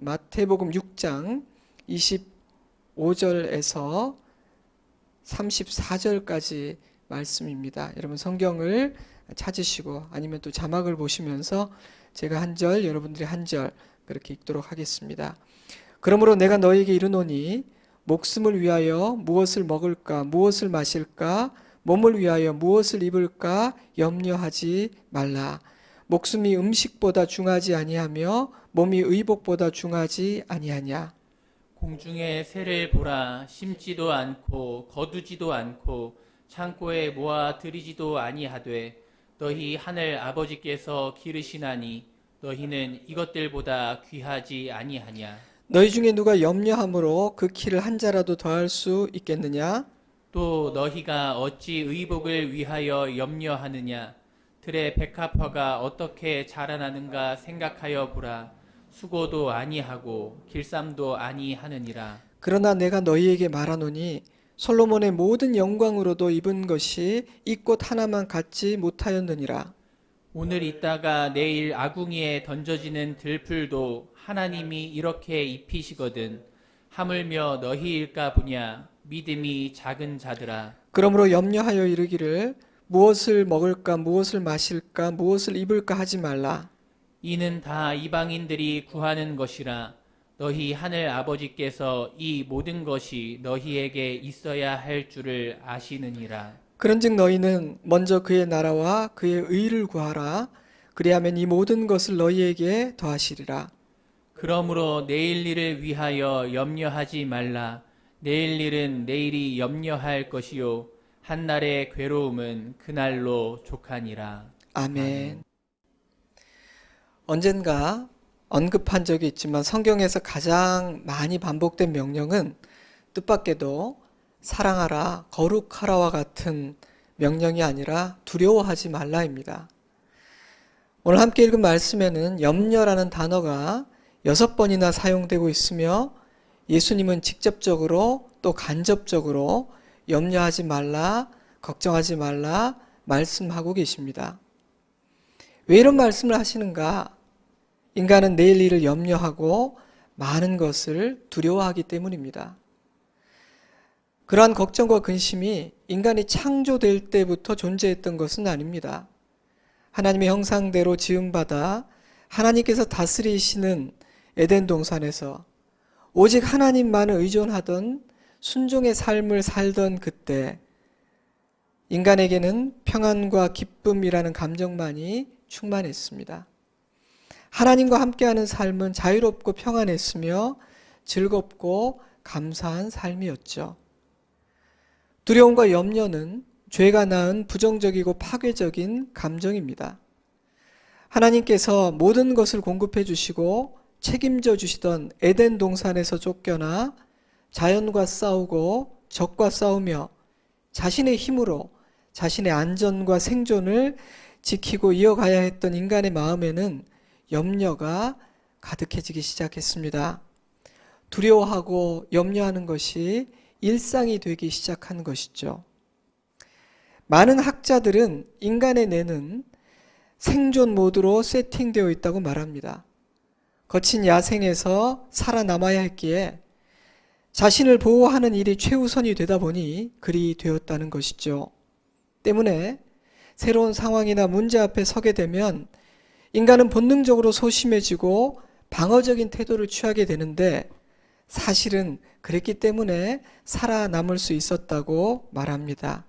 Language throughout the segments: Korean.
마태복음 6장 25절에서 34절까지 말씀입니다. 여러분 성경을 찾으시고 아니면 또 자막을 보시면서 제가 한 절, 여러분들이 한 절 그렇게 읽도록 하겠습니다. 그러므로 내가 너희에게 이르노니 목숨을 위하여 무엇을 먹을까, 무엇을 마실까, 몸을 위하여 무엇을 입을까 염려하지 말라. 목숨이 음식보다 중하지 아니하며 몸이 의복보다 중하지 아니하냐. 공중의 새를 보라. 심지도 않고 거두지도 않고 창고에 모아 들이지도 아니하되 너희 하늘 아버지께서 기르시나니 너희는 이것들보다 귀하지 아니하냐. 너희 중에 누가 염려함으로 그 키를 한 자라도 더할 수 있겠느냐? 또 너희가 어찌 의복을 위하여 염려하느냐. 들의 백합화가 어떻게 자라나는가 생각하여 보라. 수고도 아니하고 길쌈도 아니하느니라. 그러나 내가 너희에게 말하노니 솔로몬의 모든 영광으로도 입은 것이 이 꽃 하나만 갖지 못하였느니라. 오늘 있다가 내일 아궁이에 던져지는 들풀도 하나님이 이렇게 입히시거든. 하물며 너희일까 보냐. 믿음이 작은 자들아. 그러므로 염려하여 이르기를 무엇을 먹을까, 무엇을 마실까, 무엇을 입을까 하지 말라. 이는 다 이방인들이 구하는 것이라. 너희 하늘 아버지께서 이 모든 것이 너희에게 있어야 할 줄을 아시느니라. 그런즉 너희는 먼저 그의 나라와 그의 의를 구하라. 그리하면 이 모든 것을 너희에게 더하시리라. 그러므로 내일 일을 위하여 염려하지 말라. 내일 일은 내일이 염려할 것이요 한날의 괴로움은 그날로 족하니라. 아멘. 언젠가 언급한 적이 있지만 성경에서 가장 많이 반복된 명령은 뜻밖에도 사랑하라, 거룩하라와 같은 명령이 아니라 두려워하지 말라입니다. 오늘 함께 읽은 말씀에는 염려라는 단어가 6번이나 사용되고 있으며 예수님은 직접적으로 또 간접적으로 염려하지 말라, 걱정하지 말라 말씀하고 계십니다. 왜 이런 말씀을 하시는가? 인간은 내일 일을 염려하고 많은 것을 두려워하기 때문입니다. 그러한 걱정과 근심이 인간이 창조될 때부터 존재했던 것은 아닙니다. 하나님의 형상대로 지음받아 하나님께서 다스리시는 에덴 동산에서 오직 하나님만을 의존하던 순종의 삶을 살던 그때 인간에게는 평안과 기쁨이라는 감정만이 충만했습니다. 하나님과 함께하는 삶은 자유롭고 평안했으며 즐겁고 감사한 삶이었죠. 두려움과 염려는 죄가 낳은 부정적이고 파괴적인 감정입니다. 하나님께서 모든 것을 공급해 주시고 책임져 주시던 에덴 동산에서 쫓겨나 자연과 싸우고 적과 싸우며 자신의 힘으로 자신의 안전과 생존을 지키고 이어가야 했던 인간의 마음에는 염려가 가득해지기 시작했습니다. 두려워하고 염려하는 것이 일상이 되기 시작한 것이죠. 많은 학자들은 인간의 뇌는 생존 모드로 세팅되어 있다고 말합니다. 거친 야생에서 살아남아야 했기에 자신을 보호하는 일이 최우선이 되다 보니 그리 되었다는 것이죠. 때문에 새로운 상황이나 문제 앞에 서게 되면 인간은 본능적으로 소심해지고 방어적인 태도를 취하게 되는데 사실은 그랬기 때문에 살아남을 수 있었다고 말합니다.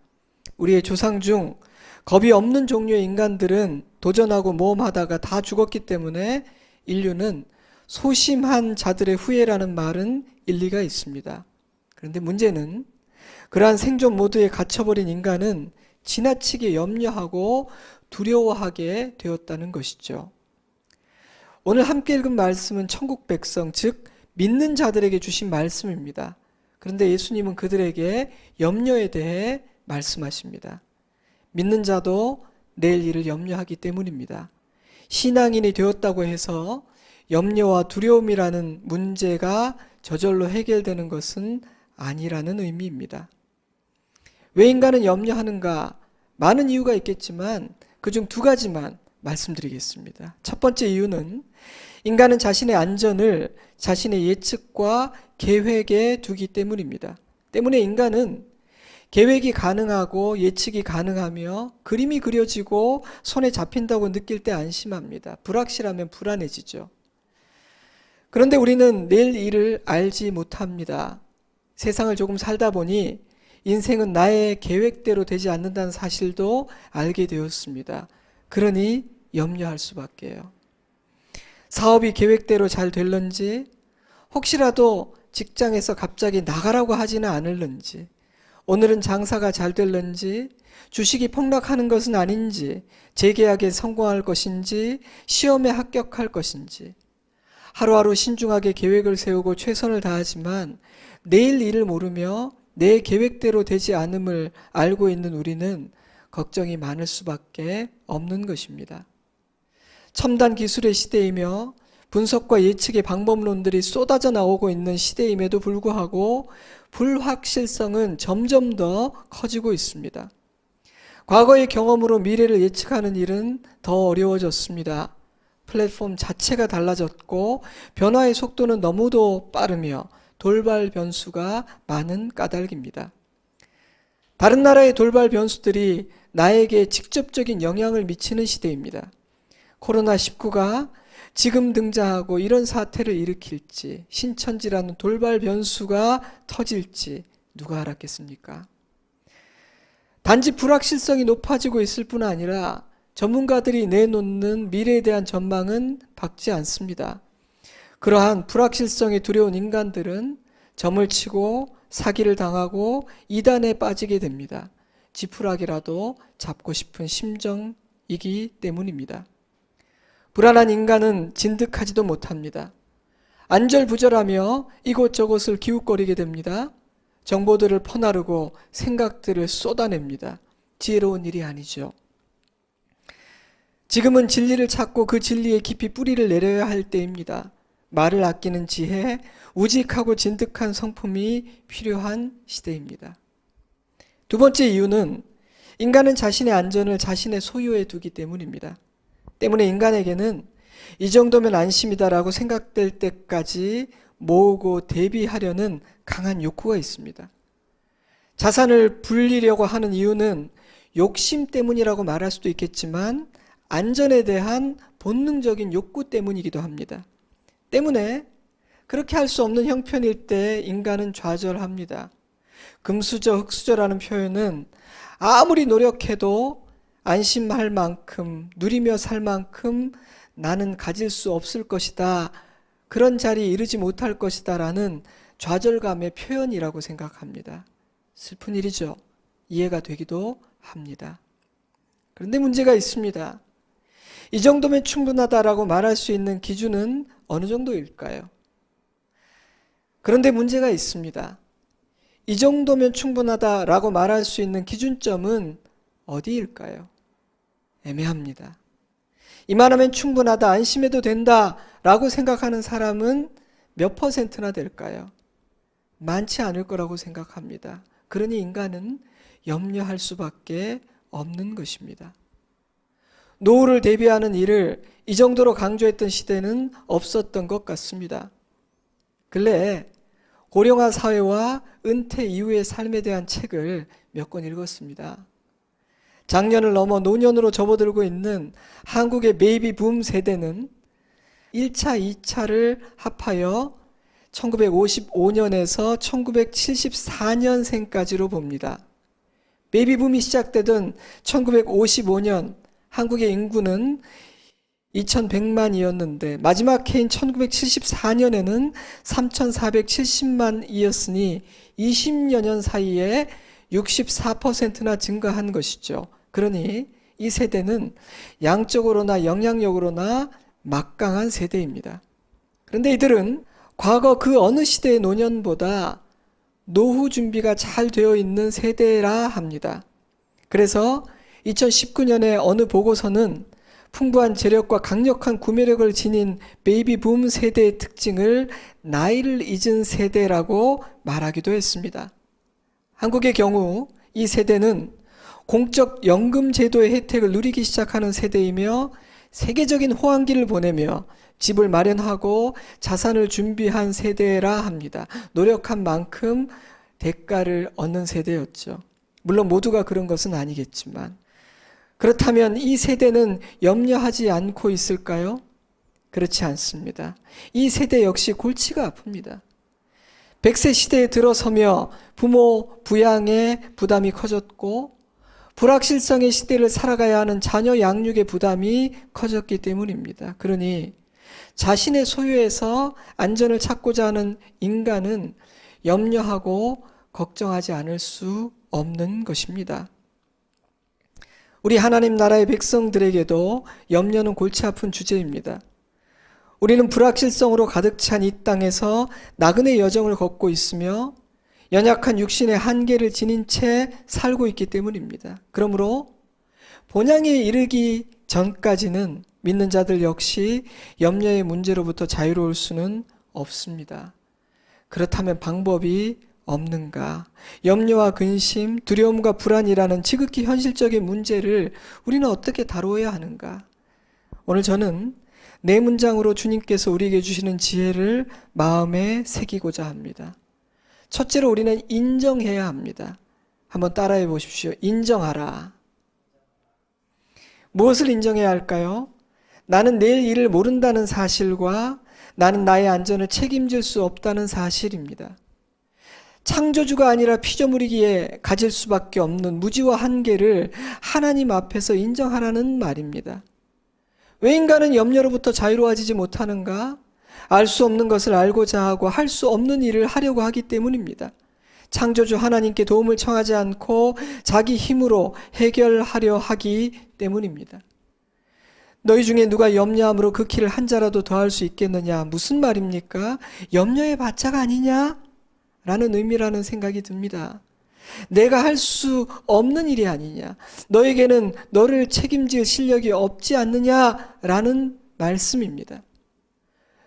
우리의 조상 중 겁이 없는 종류의 인간들은 도전하고 모험하다가 다 죽었기 때문에 인류는 소심한 자들의 후예라는 말은 일리가 있습니다. 그런데 문제는 그러한 생존 모드에 갇혀버린 인간은 지나치게 염려하고 두려워하게 되었다는 것이죠. 오늘 함께 읽은 말씀은 천국 백성, 즉 믿는 자들에게 주신 말씀입니다. 그런데 예수님은 그들에게 염려에 대해 말씀하십니다. 믿는 자도 내일 일을 염려하기 때문입니다. 신앙인이 되었다고 해서 염려와 두려움이라는 문제가 저절로 해결되는 것은 아니라는 의미입니다. 왜 인간은 염려하는가? 많은 이유가 있겠지만 그중 2가지만 말씀드리겠습니다. 첫 번째 이유는 인간은 자신의 안전을 자신의 예측과 계획에 두기 때문입니다. 때문에 인간은 계획이 가능하고 예측이 가능하며 그림이 그려지고 손에 잡힌다고 느낄 때 안심합니다. 불확실하면 불안해지죠. 그런데 우리는 내일 일을 알지 못합니다. 세상을 조금 살다 보니 인생은 나의 계획대로 되지 않는다는 사실도 알게 되었습니다. 그러니 염려할 수밖에요. 사업이 계획대로 잘 될런지, 혹시라도 직장에서 갑자기 나가라고 하지는 않을런지, 오늘은 장사가 잘 될런지, 주식이 폭락하는 것은 아닌지, 재계약에 성공할 것인지, 시험에 합격할 것인지, 하루하루 신중하게 계획을 세우고 최선을 다하지만 내일 일을 모르며 내 계획대로 되지 않음을 알고 있는 우리는 걱정이 많을 수밖에 없는 것입니다. 첨단 기술의 시대이며 분석과 예측의 방법론들이 쏟아져 나오고 있는 시대임에도 불구하고 불확실성은 점점 더 커지고 있습니다. 과거의 경험으로 미래를 예측하는 일은 더 어려워졌습니다. 플랫폼 자체가 달라졌고 변화의 속도는 너무도 빠르며 돌발 변수가 많은 까닭입니다. 다른 나라의 돌발 변수들이 나에게 직접적인 영향을 미치는 시대입니다. 코로나19가 지금 등장하고 이런 사태를 일으킬지, 신천지라는 돌발 변수가 터질지 누가 알았겠습니까? 단지 불확실성이 높아지고 있을 뿐 아니라 전문가들이 내놓는 미래에 대한 전망은 밝지 않습니다. 그러한 불확실성이 두려운 인간들은 점을 치고 사기를 당하고 이단에 빠지게 됩니다. 지푸라기라도 잡고 싶은 심정이기 때문입니다. 불안한 인간은 진득하지도 못합니다. 안절부절하며 이곳저곳을 기웃거리게 됩니다. 정보들을 퍼나르고 생각들을 쏟아냅니다. 지혜로운 일이 아니죠. 지금은 진리를 찾고 그 진리에 깊이 뿌리를 내려야 할 때입니다. 말을 아끼는 지혜, 우직하고 진득한 성품이 필요한 시대입니다. 두 번째 이유는 인간은 자신의 안전을 자신의 소유에 두기 때문입니다. 때문에 인간에게는 이 정도면 안심이다라고 생각될 때까지 모으고 대비하려는 강한 욕구가 있습니다. 자산을 불리려고 하는 이유는 욕심 때문이라고 말할 수도 있겠지만 안전에 대한 본능적인 욕구 때문이기도 합니다. 때문에 그렇게 할 수 없는 형편일 때 인간은 좌절합니다. 금수저, 흙수저라는 표현은 아무리 노력해도 안심할 만큼, 누리며 살 만큼 나는 가질 수 없을 것이다. 그런 자리에 이르지 못할 것이다 라는 좌절감의 표현이라고 생각합니다. 슬픈 일이죠. 이해가 되기도 합니다. 그런데 문제가 있습니다. 이 정도면 충분하다라고 말할 수 있는 기준은 어느 정도일까요? 그런데 문제가 있습니다. 이 정도면 충분하다라고 말할 수 있는 기준점은 어디일까요? 애매합니다. 이만하면 충분하다, 안심해도 된다라고 생각하는 사람은 몇 %나 될까요? 많지 않을 거라고 생각합니다. 그러니 인간은 염려할 수밖에 없는 것입니다. 노후를 대비하는 일을 이 정도로 강조했던 시대는 없었던 것 같습니다. 근래 고령화 사회와 은퇴 이후의 삶에 대한 책을 몇 권 읽었습니다. 장년을 넘어 노년으로 접어들고 있는 한국의 베이비 붐 세대는 1차, 2차를 합하여 1955년에서 1974년생까지로 봅니다. 베이비 붐이 시작되던 1955년 한국의 인구는 2100만이었는데 마지막 해인 1974년에는 3470만이었으니 20여 년 사이에 64%나 증가한 것이죠. 그러니 이 세대는 양적으로나 영향력으로나 막강한 세대입니다. 그런데 이들은 과거 그 어느 시대의 노년보다 노후 준비가 잘 되어 있는 세대라 합니다. 그래서 2019년에 어느 보고서는 풍부한 재력과 강력한 구매력을 지닌 베이비 붐 세대의 특징을 나이를 잊은 세대라고 말하기도 했습니다. 한국의 경우 이 세대는 공적 연금 제도의 혜택을 누리기 시작하는 세대이며 세계적인 호황기를 보내며 집을 마련하고 자산을 준비한 세대라 합니다. 노력한 만큼 대가를 얻는 세대였죠. 물론 모두가 그런 것은 아니겠지만, 그렇다면 이 세대는 염려하지 않고 있을까요? 그렇지 않습니다. 이 세대 역시 골치가 아픕니다. 100세 시대에 들어서며 부모 부양의 부담이 커졌고, 불확실성의 시대를 살아가야 하는 자녀 양육의 부담이 커졌기 때문입니다. 그러니 자신의 소유에서 안전을 찾고자 하는 인간은 염려하고 걱정하지 않을 수 없는 것입니다. 우리 하나님 나라의 백성들에게도 염려는 골치 아픈 주제입니다. 우리는 불확실성으로 가득 찬 이 땅에서 나그네 여정을 걷고 있으며 연약한 육신의 한계를 지닌 채 살고 있기 때문입니다. 그러므로 본향에 이르기 전까지는 믿는 자들 역시 염려의 문제로부터 자유로울 수는 없습니다. 그렇다면 방법이 없는가? 염려와 근심, 두려움과 불안이라는 지극히 현실적인 문제를 우리는 어떻게 다루어야 하는가? 오늘 저는 네 문장으로 주님께서 우리에게 주시는 지혜를 마음에 새기고자 합니다. 첫째로 우리는 인정해야 합니다. 한번 따라해 보십시오. 인정하라. 무엇을 인정해야 할까요? 나는 내일 일을 모른다는 사실과 나는 나의 안전을 책임질 수 없다는 사실입니다. 창조주가 아니라 피조물이기에 가질 수밖에 없는 무지와 한계를 하나님 앞에서 인정하라는 말입니다. 왜 인간은 염려로부터 자유로워지지 못하는가? 알 수 없는 것을 알고자 하고 할 수 없는 일을 하려고 하기 때문입니다. 창조주 하나님께 도움을 청하지 않고 자기 힘으로 해결하려 하기 때문입니다. 너희 중에 누가 염려함으로 그 키를 한 자라도 더할 수 있겠느냐? 무슨 말입니까? 염려의 바자가 아니냐? 라는 의미라는 생각이 듭니다. 내가 할 수 없는 일이 아니냐? 너에게는 너를 책임질 실력이 없지 않느냐라는 말씀입니다.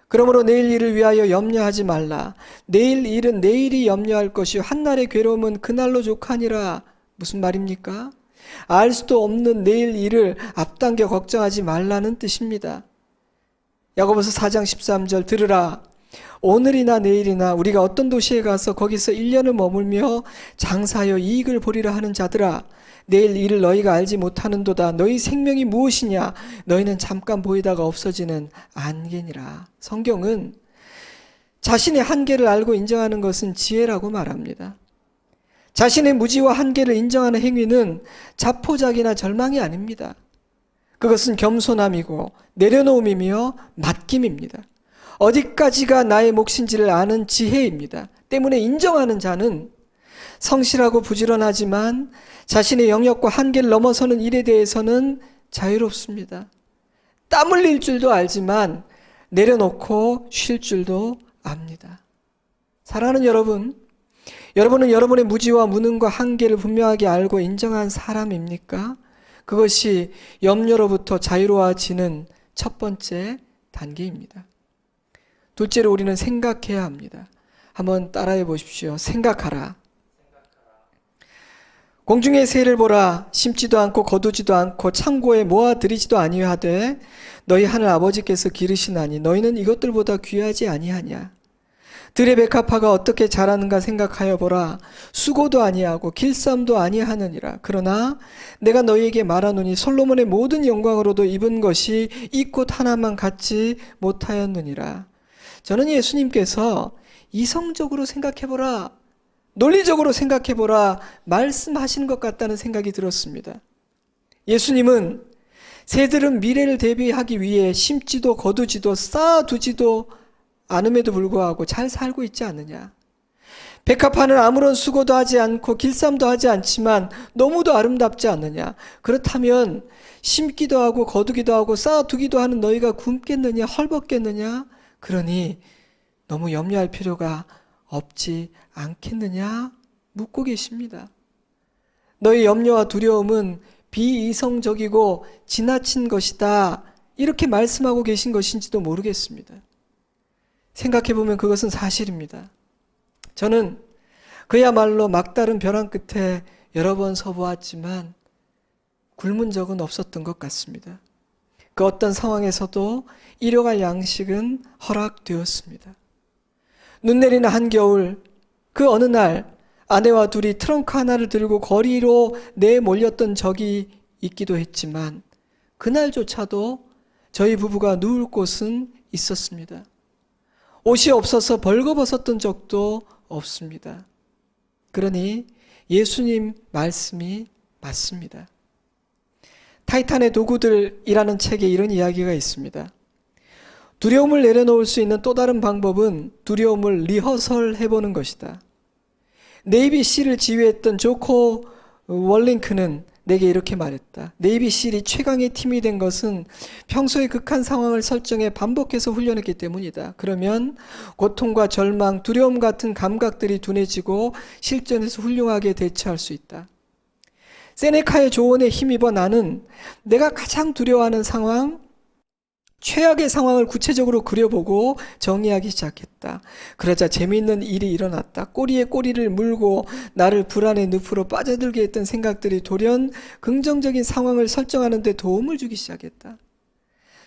그러므로 내일 일을 위하여 염려하지 말라. 내일 일은 내일이 염려할 것이요 한날의 괴로움은 그날로 족하니라. 무슨 말입니까? 알 수도 없는 내일 일을 앞당겨 걱정하지 말라는 뜻입니다. 야고보서 4장 13절 들으라. 오늘이나 내일이나 우리가 어떤 도시에 가서 거기서 1년을 머물며 장사하여 이익을 보리라 하는 자들아, 내일 일을 너희가 알지 못하는도다. 너희 생명이 무엇이냐? 너희는 잠깐 보이다가 없어지는 안개니라. 성경은 자신의 한계를 알고 인정하는 것은 지혜라고 말합니다. 자신의 무지와 한계를 인정하는 행위는 자포자기나 절망이 아닙니다. 그것은 겸손함이고 내려놓음이며 맡김입니다. 어디까지가 나의 몫인지를 아는 지혜입니다. 때문에 인정하는 자는 성실하고 부지런하지만 자신의 영역과 한계를 넘어서는 일에 대해서는 자유롭습니다. 땀 흘릴 줄도 알지만 내려놓고 쉴 줄도 압니다. 사랑하는 여러분, 여러분은 여러분의 무지와 무능과 한계를 분명하게 알고 인정한 사람입니까? 그것이 염려로부터 자유로워지는 첫 번째 단계입니다. 둘째로 우리는 생각해야 합니다. 한번 따라해 보십시오. 생각하라. 공중의 새를 보라. 심지도 않고 거두지도 않고 창고에 모아들이지도 아니하되 너희 하늘 아버지께서 기르시나니 너희는 이것들보다 귀하지 아니하냐. 들의 백합화가 어떻게 자라는가 생각하여 보라. 수고도 아니하고 길쌈도 아니하느니라. 그러나 내가 너희에게 말하노니 솔로몬의 모든 영광으로도 입은 것이 이 꽃 하나만 갖지 못하였느니라. 저는 예수님께서 이성적으로 생각해보라, 논리적으로 생각해보라 말씀하시는 것 같다는 생각이 들었습니다. 예수님은 새들은 미래를 대비하기 위해 심지도 거두지도 쌓아두지도 않음에도 불구하고 잘 살고 있지 않느냐. 백합화는 아무런 수고도 하지 않고 길쌈도 하지 않지만 너무도 아름답지 않느냐. 그렇다면 심기도 하고 거두기도 하고 쌓아두기도 하는 너희가 굶겠느냐, 헐벗겠느냐. 그러니 너무 염려할 필요가 없지 않겠느냐 묻고 계십니다. 너희 염려와 두려움은 비이성적이고 지나친 것이다. 이렇게 말씀하고 계신 것인지도 모르겠습니다. 생각해보면 그것은 사실입니다. 저는 그야말로 막다른 벼랑 끝에 여러 번 서보았지만 굶은 적은 없었던 것 같습니다. 그 어떤 상황에서도 일용할 양식은 허락되었습니다. 눈 내리는 한겨울, 그 어느 날 아내와 둘이 트렁크 하나를 들고 거리로 내몰렸던 적이 있기도 했지만 그날조차도 저희 부부가 누울 곳은 있었습니다. 옷이 없어서 벌거벗었던 적도 없습니다. 그러니 예수님 말씀이 맞습니다. 타이탄의 도구들이라는 책에 이런 이야기가 있습니다. 두려움을 내려놓을 수 있는 또 다른 방법은 두려움을 리허설 해보는 것이다. 네이비 실을 지휘했던 조코 월링크는 내게 이렇게 말했다. 네이비 실이 최강의 팀이 된 것은 평소에 극한 상황을 설정해 반복해서 훈련했기 때문이다. 그러면 고통과 절망, 두려움 같은 감각들이 둔해지고 실전에서 훌륭하게 대처할 수 있다. 세네카의 조언에 힘입어 나는 내가 가장 두려워하는 상황, 최악의 상황을 구체적으로 그려보고 정의하기 시작했다. 그러자 재미있는 일이 일어났다. 꼬리에 꼬리를 물고 나를 불안의 늪으로 빠져들게 했던 생각들이 돌연 긍정적인 상황을 설정하는 데 도움을 주기 시작했다.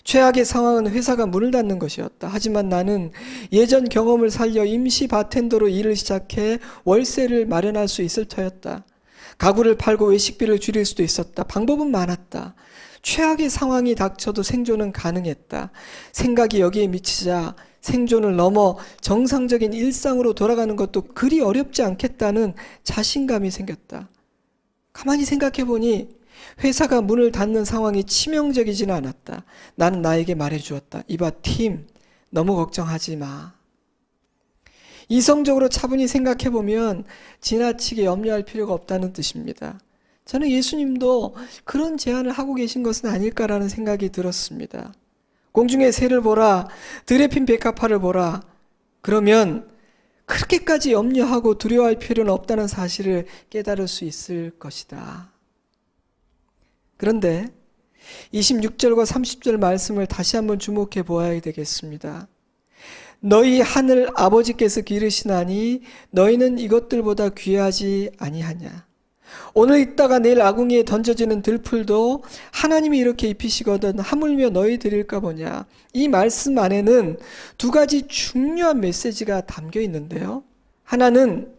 최악의 상황은 회사가 문을 닫는 것이었다. 하지만 나는 예전 경험을 살려 임시 바텐더로 일을 시작해 월세를 마련할 수 있을 터였다. 가구를 팔고 외식비를 줄일 수도 있었다. 방법은 많았다. 최악의 상황이 닥쳐도 생존은 가능했다. 생각이 여기에 미치자 생존을 넘어 정상적인 일상으로 돌아가는 것도 그리 어렵지 않겠다는 자신감이 생겼다. 가만히 생각해보니 회사가 문을 닫는 상황이 치명적이지는 않았다. 나는 나에게 말해주었다. 이봐 팀, 너무 걱정하지 마. 이성적으로 차분히 생각해보면 지나치게 염려할 필요가 없다는 뜻입니다. 저는 예수님도 그런 제안을 하고 계신 것은 아닐까라는 생각이 들었습니다. 공중의 새를 보라, 들에 핀 백합화를 보라. 그러면 그렇게까지 염려하고 두려워할 필요는 없다는 사실을 깨달을 수 있을 것이다. 그런데 26절과 30절 말씀을 다시 한번 주목해 보아야 되겠습니다. 너희 하늘 아버지께서 기르시나니 너희는 이것들보다 귀하지 아니하냐. 오늘 있다가 내일 아궁이에 던져지는 들풀도 하나님이 이렇게 입히시거든 하물며 너희 드릴까 보냐. 이 말씀 안에는 두 가지 중요한 메시지가 담겨 있는데요. 하나는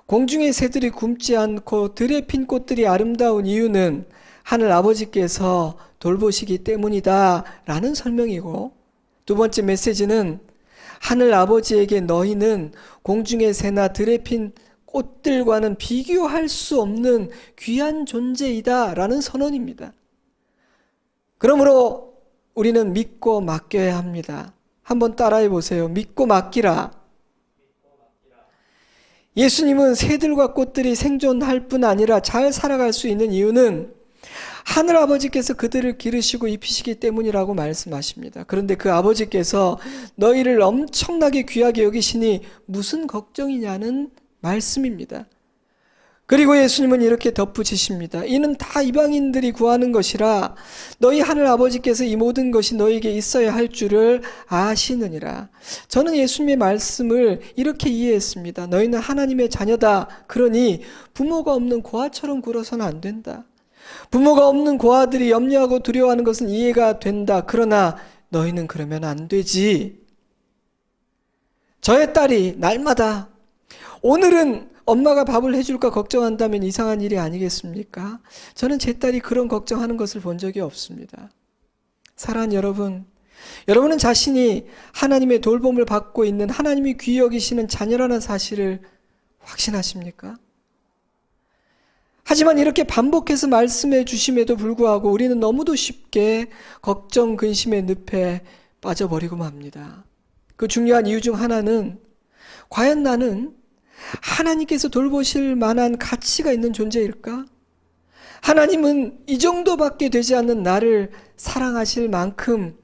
공중의 새들이 굶지 않고 들에 핀 꽃들이 아름다운 이유는 하늘 아버지께서 돌보시기 때문이다 라는 설명이고, 두 번째 메시지는 하늘 아버지에게 너희는 공중의 새나 들에 핀 꽃들과는 비교할 수 없는 귀한 존재이다 라는 선언입니다. 그러므로 우리는 믿고 맡겨야 합니다. 한번 따라해 보세요. 믿고 맡기라. 예수님은 새들과 꽃들이 생존할 뿐 아니라 잘 살아갈 수 있는 이유는 하늘 아버지께서 그들을 기르시고 입히시기 때문이라고 말씀하십니다. 그런데 그 아버지께서 너희를 엄청나게 귀하게 여기시니 무슨 걱정이냐는 말씀입니다. 그리고 예수님은 이렇게 덧붙이십니다. 이는 다 이방인들이 구하는 것이라 너희 하늘 아버지께서 이 모든 것이 너희에게 있어야 할 줄을 아시느니라. 저는 예수님의 말씀을 이렇게 이해했습니다. 너희는 하나님의 자녀다. 그러니 부모가 없는 고아처럼 굴어서는 안 된다. 부모가 없는 고아들이 염려하고 두려워하는 것은 이해가 된다. 그러나 너희는 그러면 안 되지. 저의 딸이 날마다 오늘은 엄마가 밥을 해줄까 걱정한다면 이상한 일이 아니겠습니까? 저는 제 딸이 그런 걱정하는 것을 본 적이 없습니다. 사랑하는 여러분, 여러분은 자신이 하나님의 돌봄을 받고 있는 하나님이 귀히 여기시는 자녀라는 사실을 확신하십니까? 하지만 이렇게 반복해서 말씀해 주심에도 불구하고 우리는 너무도 쉽게 걱정, 근심의 늪에 빠져버리고 맙니다. 그 중요한 이유 중 하나는 과연 나는 하나님께서 돌보실 만한 가치가 있는 존재일까? 하나님은 이 정도밖에 되지 않는 나를 사랑하실 만큼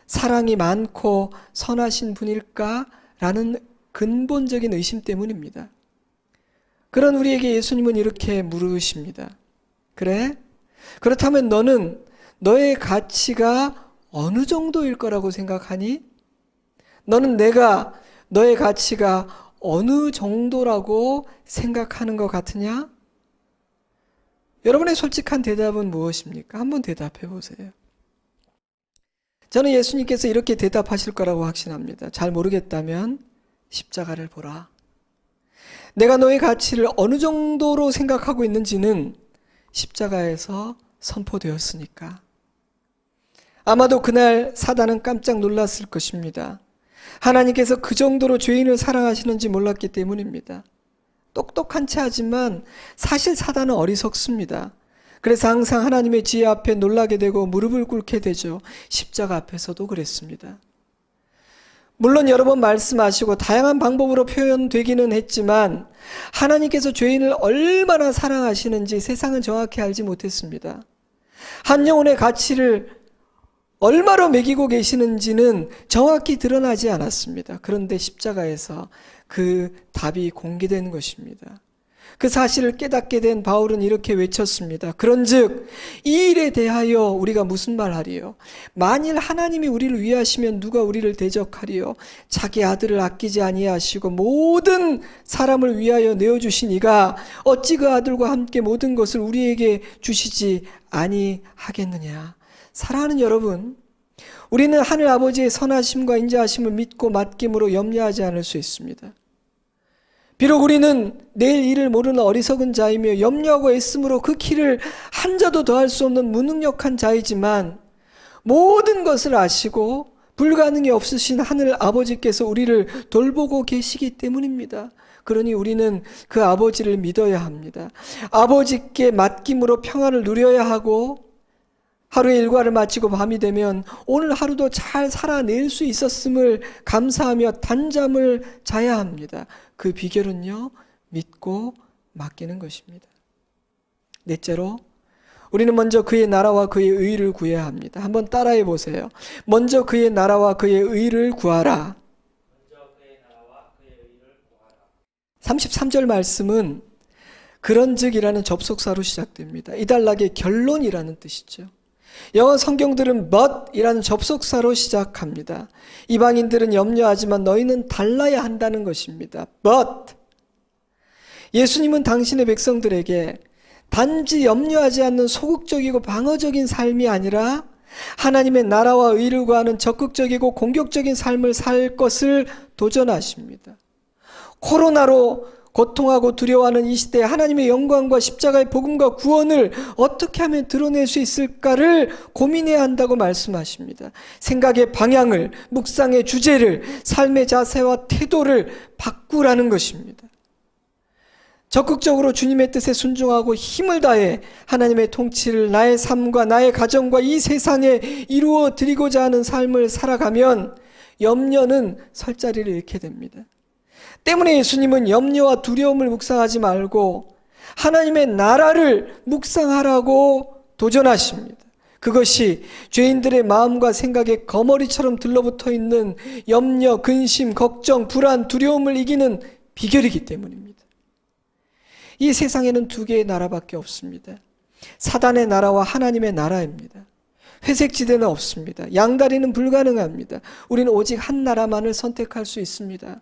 사랑이 많고 선하신 분일까? 라는 근본적인 의심 때문입니다. 그런 우리에게 예수님은 이렇게 물으십니다. 그래? 그렇다면 너는 너의 가치가 어느 정도일 거라고 생각하니? 너는 내가 너의 가치가 어느 정도라고 생각하는 것 같으냐? 여러분의 솔직한 대답은 무엇입니까? 한번 대답해 보세요. 저는 예수님께서 이렇게 대답하실 거라고 확신합니다. 잘 모르겠다면 십자가를 보라. 내가 너의 가치를 어느 정도로 생각하고 있는지는 십자가에서 선포되었으니까. 아마도 그날 사단은 깜짝 놀랐을 것입니다. 하나님께서 그 정도로 죄인을 사랑하시는지 몰랐기 때문입니다. 똑똑한 체 하지만 사실 사단은 어리석습니다. 그래서 항상 하나님의 지혜 앞에 놀라게 되고 무릎을 꿇게 되죠. 십자가 앞에서도 그랬습니다. 물론 여러 번 말씀하시고 다양한 방법으로 표현되기는 했지만 하나님께서 죄인을 얼마나 사랑하시는지 세상은 정확히 알지 못했습니다. 한 영혼의 가치를 얼마로 매기고 계시는지는 정확히 드러나지 않았습니다. 그런데 십자가에서 그 답이 공개된 것입니다. 그 사실을 깨닫게 된 바울은 이렇게 외쳤습니다. 그런즉 이 일에 대하여 우리가 무슨 말하리요? 만일 하나님이 우리를 위하시면 누가 우리를 대적하리요? 자기 아들을 아끼지 아니하시고 모든 사람을 위하여 내어주신 이가 어찌 그 아들과 함께 모든 것을 우리에게 주시지 아니하겠느냐? 사랑하는 여러분, 우리는 하늘 아버지의 선하심과 인자하심을 믿고 맡김으로 염려하지 않을 수 있습니다. 비록 우리는 내일 일을 모르는 어리석은 자이며 염려하고 애씀으로 그 길을 한 자도 더할 수 없는 무능력한 자이지만 모든 것을 아시고 불가능이 없으신 하늘 아버지께서 우리를 돌보고 계시기 때문입니다. 그러니 우리는 그 아버지를 믿어야 합니다. 아버지께 맡김으로 평안을 누려야 하고 하루의 일과를 마치고 밤이 되면 오늘 하루도 잘 살아낼 수 있었음을 감사하며 단잠을 자야 합니다. 그 비결은요, 믿고 맡기는 것입니다. 넷째로, 우리는 먼저 그의 나라와 그의 의를 구해야 합니다. 한번 따라해 보세요. 먼저 그의 나라와 그의 의를 구하라. 33절 말씀은 그런즉이라는 접속사로 시작됩니다. 이달락의 결론이라는 뜻이죠. 영어 성경들은 but이라는 접속사로 시작합니다. 이방인들은 염려하지만 너희는 달라야 한다는 것입니다. but. 예수님은 당신의 백성들에게 단지 염려하지 않는 소극적이고 방어적인 삶이 아니라 하나님의 나라와 의를 구하는 적극적이고 공격적인 삶을 살 것을 도전하십니다. 코로나로 고통하고 두려워하는 이 시대에 하나님의 영광과 십자가의 복음과 구원을 어떻게 하면 드러낼 수 있을까를 고민해야 한다고 말씀하십니다. 생각의 방향을, 묵상의 주제를, 삶의 자세와 태도를 바꾸라는 것입니다. 적극적으로 주님의 뜻에 순종하고 힘을 다해 하나님의 통치를 나의 삶과 나의 가정과 이 세상에 이루어 드리고자 하는 삶을 살아가면 염려는 설 자리를 잃게 됩니다. 때문에 예수님은 염려와 두려움을 묵상하지 말고 하나님의 나라를 묵상하라고 도전하십니다. 그것이 죄인들의 마음과 생각에 거머리처럼 들러붙어 있는 염려, 근심, 걱정, 불안, 두려움을 이기는 비결이기 때문입니다. 이 세상에는 두 개의 나라밖에 없습니다. 사단의 나라와 하나님의 나라입니다. 회색지대는 없습니다. 양다리는 불가능합니다. 우리는 오직 한 나라만을 선택할 수 있습니다.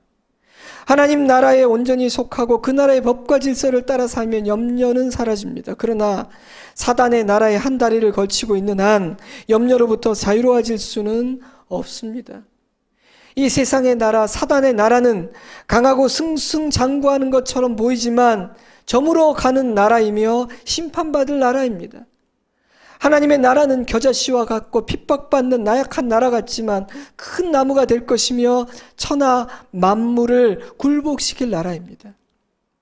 하나님 나라에 온전히 속하고 그 나라의 법과 질서를 따라 살면 염려는 사라집니다. 그러나 사단의 나라에 한 다리를 걸치고 있는 한 염려로부터 자유로워질 수는 없습니다. 이 세상의 나라, 사단의 나라는 강하고 승승장구하는 것처럼 보이지만 저물어 가는 나라이며 심판받을 나라입니다. 하나님의 나라는 겨자씨와 같고 핍박받는 나약한 나라 같지만 큰 나무가 될 것이며 천하 만물을 굴복시킬 나라입니다.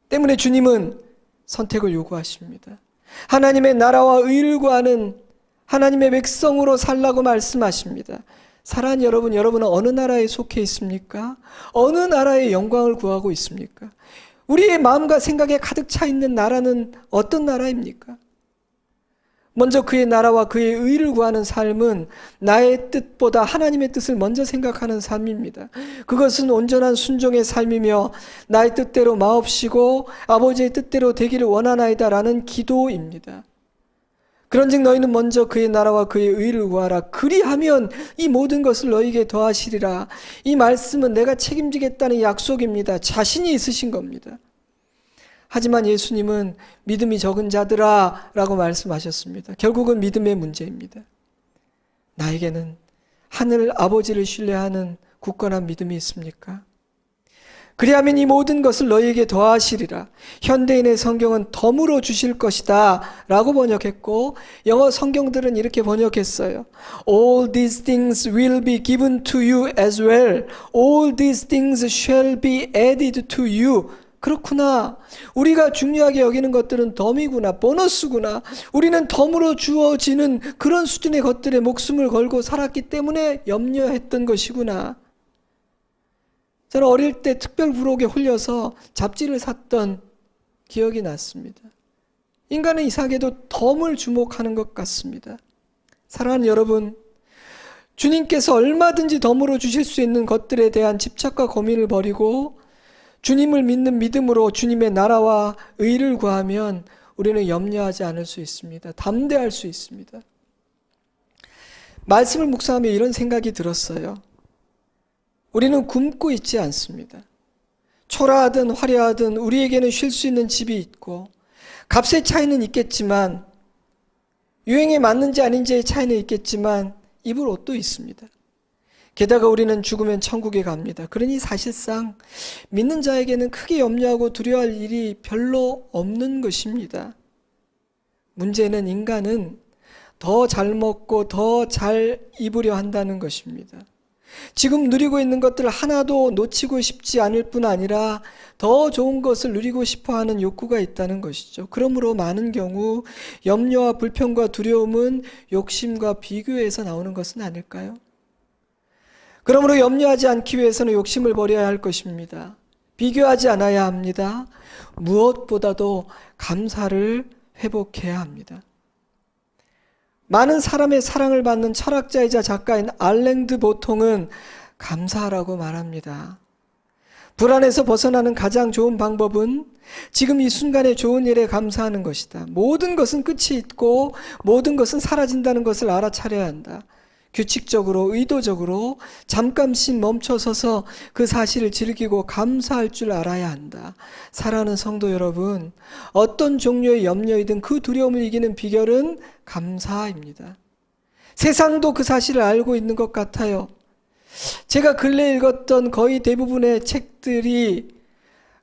때문에 주님은 선택을 요구하십니다. 하나님의 나라와 의를 구하는 하나님의 백성으로 살라고 말씀하십니다. 사랑하는 여러분, 여러분은 어느 나라에 속해 있습니까? 어느 나라의 영광을 구하고 있습니까? 우리의 마음과 생각에 가득 차 있는 나라는 어떤 나라입니까? 먼저 그의 나라와 그의 의를 구하는 삶은 나의 뜻보다 하나님의 뜻을 먼저 생각하는 삶입니다. 그것은 온전한 순종의 삶이며 나의 뜻대로 마옵시고 아버지의 뜻대로 되기를 원하나이다라는 기도입니다. 그런즉 너희는 먼저 그의 나라와 그의 의를 구하라. 그리하면 이 모든 것을 너희에게 더하시리라. 이 말씀은 내가 책임지겠다는 약속입니다. 자신이 있으신 겁니다. 하지만 예수님은 믿음이 적은 자들아 라고 말씀하셨습니다. 결국은 믿음의 문제입니다. 나에게는 하늘 아버지를 신뢰하는 굳건한 믿음이 있습니까? 그리하면 이 모든 것을 너희에게 더하시리라. 현대인의 성경은 덤으로 주실 것이다 라고 번역했고, 영어 성경들은 이렇게 번역했어요. All these things will be given to you as well. All these things shall be added to you. 그렇구나. 우리가 중요하게 여기는 것들은 덤이구나, 보너스구나. 우리는 덤으로 주어지는 그런 수준의 것들에 목숨을 걸고 살았기 때문에 염려했던 것이구나. 저는 어릴 때 특별 부록에 홀려서 잡지를 샀던 기억이 났습니다. 인간은 이상하게도 덤을 주목하는 것 같습니다. 사랑하는 여러분, 주님께서 얼마든지 덤으로 주실 수 있는 것들에 대한 집착과 고민을 버리고 주님을 믿는 믿음으로 주님의 나라와 의를 구하면 우리는 염려하지 않을 수 있습니다. 담대할 수 있습니다. 말씀을 묵상하며 이런 생각이 들었어요. 우리는 굶고 있지 않습니다. 초라하든 화려하든 우리에게는 쉴 수 있는 집이 있고, 값의 차이는 있겠지만, 유행에 맞는지 아닌지의 차이는 있겠지만 입을 옷도 있습니다. 게다가 우리는 죽으면 천국에 갑니다. 그러니 사실상 믿는 자에게는 크게 염려하고 두려워할 일이 별로 없는 것입니다. 문제는 인간은 더 잘 먹고 더 잘 입으려 한다는 것입니다. 지금 누리고 있는 것들 하나도 놓치고 싶지 않을 뿐 아니라 더 좋은 것을 누리고 싶어 하는 욕구가 있다는 것이죠. 그러므로 많은 경우 염려와 불평과 두려움은 욕심과 비교에서 나오는 것은 아닐까요? 그러므로 염려하지 않기 위해서는 욕심을 버려야 할 것입니다. 비교하지 않아야 합니다. 무엇보다도 감사를 회복해야 합니다. 많은 사람의 사랑을 받는 철학자이자 작가인 알랭드 보통은 감사하라고 말합니다. 불안에서 벗어나는 가장 좋은 방법은 지금 이 순간의 좋은 일에 감사하는 것이다. 모든 것은 끝이 있고 모든 것은 사라진다는 것을 알아차려야 한다. 규칙적으로, 의도적으로 잠깐씩 멈춰서서 그 사실을 즐기고 감사할 줄 알아야 한다. 사랑하는 성도 여러분, 어떤 종류의 염려이든 그 두려움을 이기는 비결은 감사입니다. 세상도 그 사실을 알고 있는 것 같아요. 제가 근래 읽었던 거의 대부분의 책들이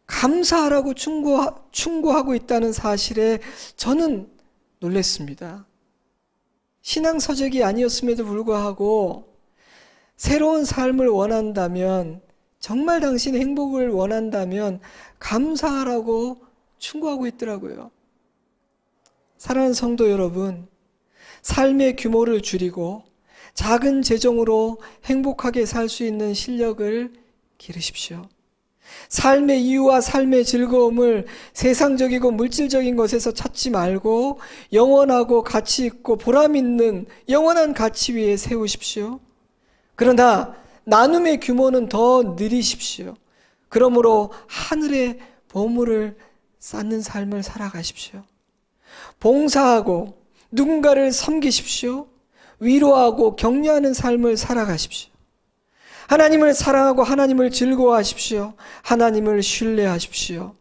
감사하라고 충고하고 있다는 사실에 저는 놀랐습니다. 신앙서적이 아니었음에도 불구하고 새로운 삶을 원한다면, 정말 당신의 행복을 원한다면 감사하라고 충고하고 있더라고요. 사랑하는 성도 여러분, 삶의 규모를 줄이고 작은 재정으로 행복하게 살 수 있는 실력을 기르십시오. 삶의 이유와 삶의 즐거움을 세상적이고 물질적인 것에서 찾지 말고 영원하고 가치 있고 보람 있는 영원한 가치 위에 세우십시오. 그러나 나눔의 규모는 더 늘리십시오. 그러므로 하늘의 보물을 쌓는 삶을 살아가십시오. 봉사하고 누군가를 섬기십시오. 위로하고 격려하는 삶을 살아가십시오. 하나님을 사랑하고 하나님을 즐거워하십시오. 하나님을 신뢰하십시오.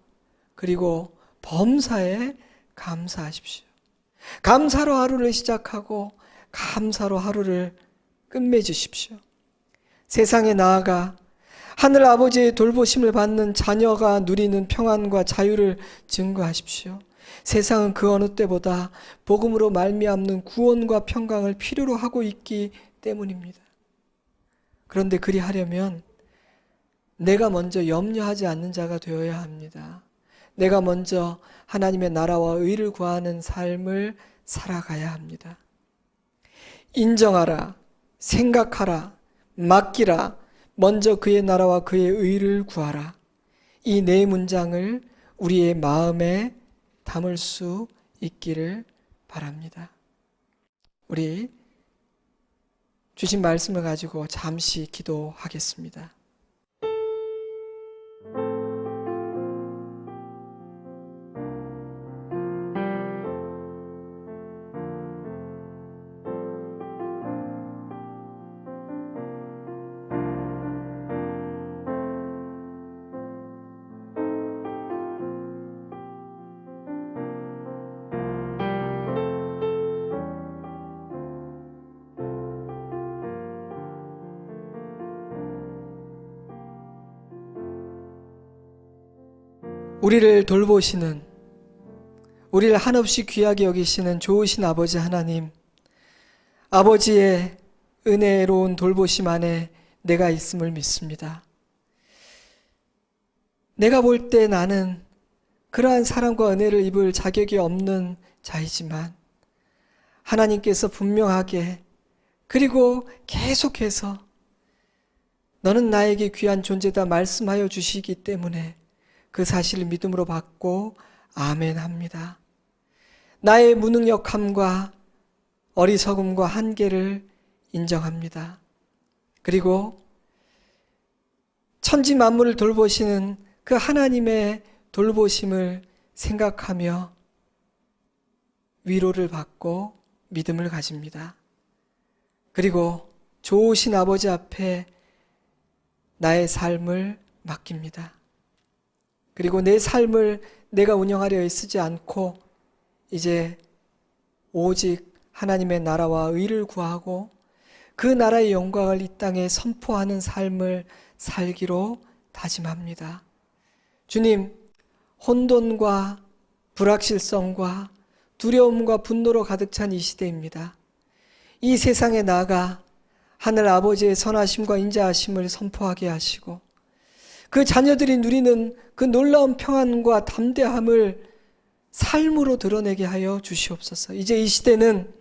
그리고 범사에 감사하십시오. 감사로 하루를 시작하고 감사로 하루를 끝맺으십시오. 세상에 나아가 하늘 아버지의 돌보심을 받는 자녀가 누리는 평안과 자유를 증거하십시오. 세상은 그 어느 때보다 복음으로 말미암는 구원과 평강을 필요로 하고 있기 때문입니다. 그런데 그리하려면 내가 먼저 염려하지 않는 자가 되어야 합니다. 내가 먼저 하나님의 나라와 의를 구하는 삶을 살아가야 합니다. 인정하라, 생각하라, 맡기라, 먼저 그의 나라와 그의 의를 구하라. 이 네 문장을 우리의 마음에 담을 수 있기를 바랍니다. 우리 주신 말씀을 가지고 잠시 기도하겠습니다. 우리를 돌보시는, 우리를 한없이 귀하게 여기시는 좋으신 아버지 하나님, 아버지의 은혜로운 돌보심 안에 내가 있음을 믿습니다. 내가 볼 때 나는 그러한 사랑과 은혜를 입을 자격이 없는 자이지만 하나님께서 분명하게 그리고 계속해서 너는 나에게 귀한 존재다 말씀하여 주시기 때문에 그 사실을 믿음으로 받고 아멘 합니다. 나의 무능력함과 어리석음과 한계를 인정합니다. 그리고 천지 만물을 돌보시는 그 하나님의 돌보심을 생각하며 위로를 받고 믿음을 가집니다. 그리고 좋으신 아버지 앞에 나의 삶을 맡깁니다. 그리고 내 삶을 내가 운영하려 애쓰지 않고 이제 오직 하나님의 나라와 의를 구하고 그 나라의 영광을 이 땅에 선포하는 삶을 살기로 다짐합니다. 주님, 혼돈과 불확실성과 두려움과 분노로 가득 찬 이 시대입니다. 이 세상에 나아가 하늘 아버지의 선하심과 인자하심을 선포하게 하시고 그 자녀들이 누리는 그 놀라운 평안과 담대함을 삶으로 드러내게 하여 주시옵소서. 이제 이 시대는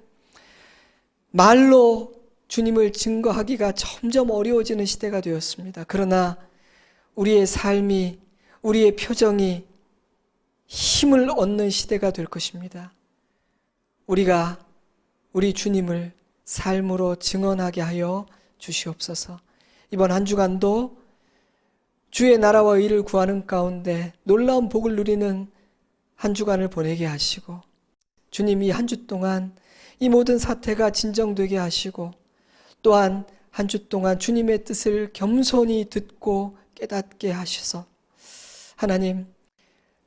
말로 주님을 증거하기가 점점 어려워지는 시대가 되었습니다. 그러나 우리의 삶이, 우리의 표정이 힘을 얻는 시대가 될 것입니다. 우리가 우리 주님을 삶으로 증언하게 하여 주시옵소서. 이번 한 주간도 주의 나라와 의를 구하는 가운데 놀라운 복을 누리는 한 주간을 보내게 하시고 주님이 한 주 동안 이 모든 사태가 진정되게 하시고 또한 한 주 동안 주님의 뜻을 겸손히 듣고 깨닫게 하셔서 하나님,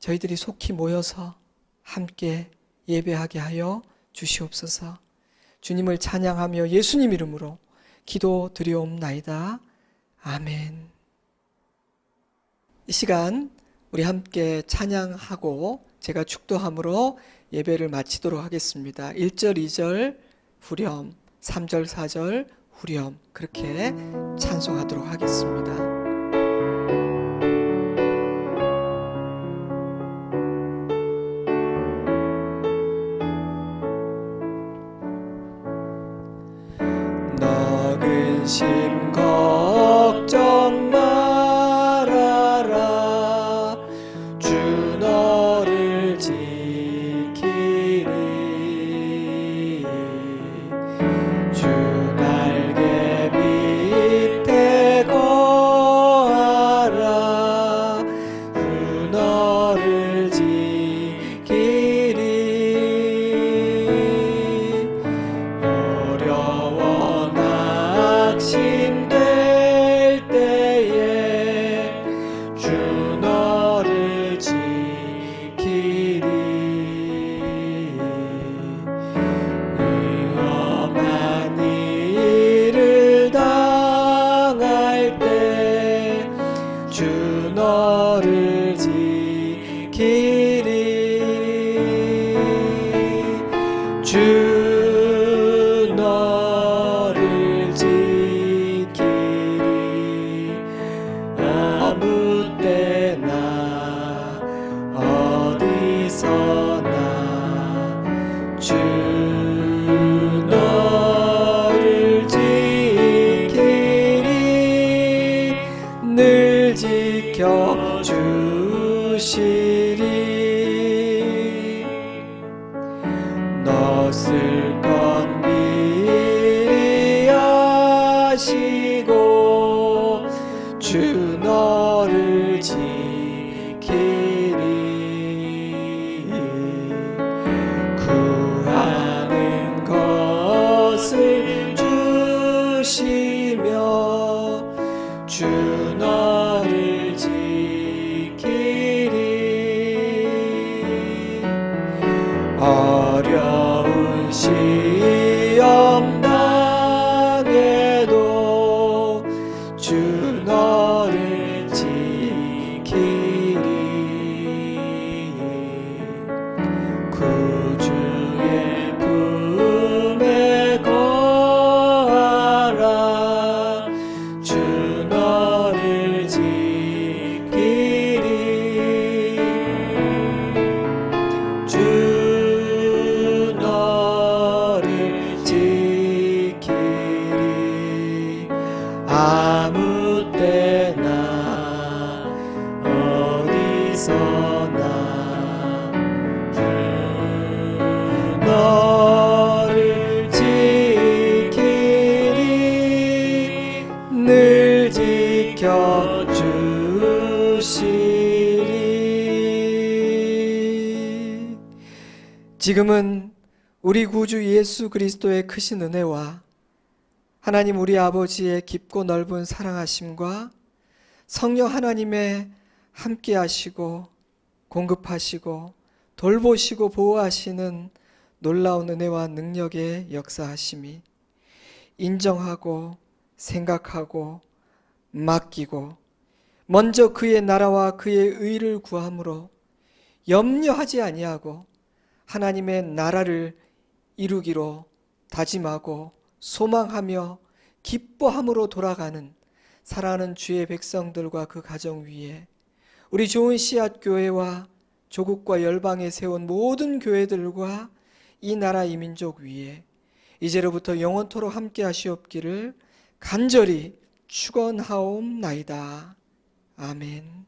저희들이 속히 모여서 함께 예배하게 하여 주시옵소서. 주님을 찬양하며 예수님 이름으로 기도드리옵나이다. 아멘. 이 시간 우리 함께 찬양하고 제가 축도함으로 예배를 마치도록 하겠습니다. 1절, 2절 후렴, 3절, 4절 후렴 그렇게 찬송하도록 하겠습니다. 근심 걱정 말아라 주 너를 지키리 주 날개 밑에 거하라 주 너를 지키리 어려워 낙심될 때에 주 너를 지키리 위험한 일을 당할 때 주 너를 지키리 주 너를 지키리 아무 때나 어디서나 주 너를 지키리 늘 지켜주시리 너 쓸 것 미리 아시고 주 너를 지키리 구하는 것을 주시며 주 너를 지키리 어려운 주 너를 지키리 늘 지켜주시리. 지금은 우리 구주 예수 그리스도의 크신 은혜와 하나님 우리 아버지의 깊고 넓은 사랑하심과 성령 하나님의 함께 하시고 공급하시고 돌보시고 보호하시는 놀라운 은혜와 능력의 역사하심이 인정하고 생각하고 맡기고 먼저 그의 나라와 그의 의를 구함으로 염려하지 아니하고 하나님의 나라를 이루기로 다짐하고 소망하며 기뻐함으로 돌아가는 사랑하는 주의 백성들과 그 가정 위에 우리 좋은 씨앗 교회와 조국과 열방에 세운 모든 교회들과 이 나라 이 민족 위에 이제로부터 영원토록 함께 하시옵기를 간절히 축원하옵나이다. 아멘.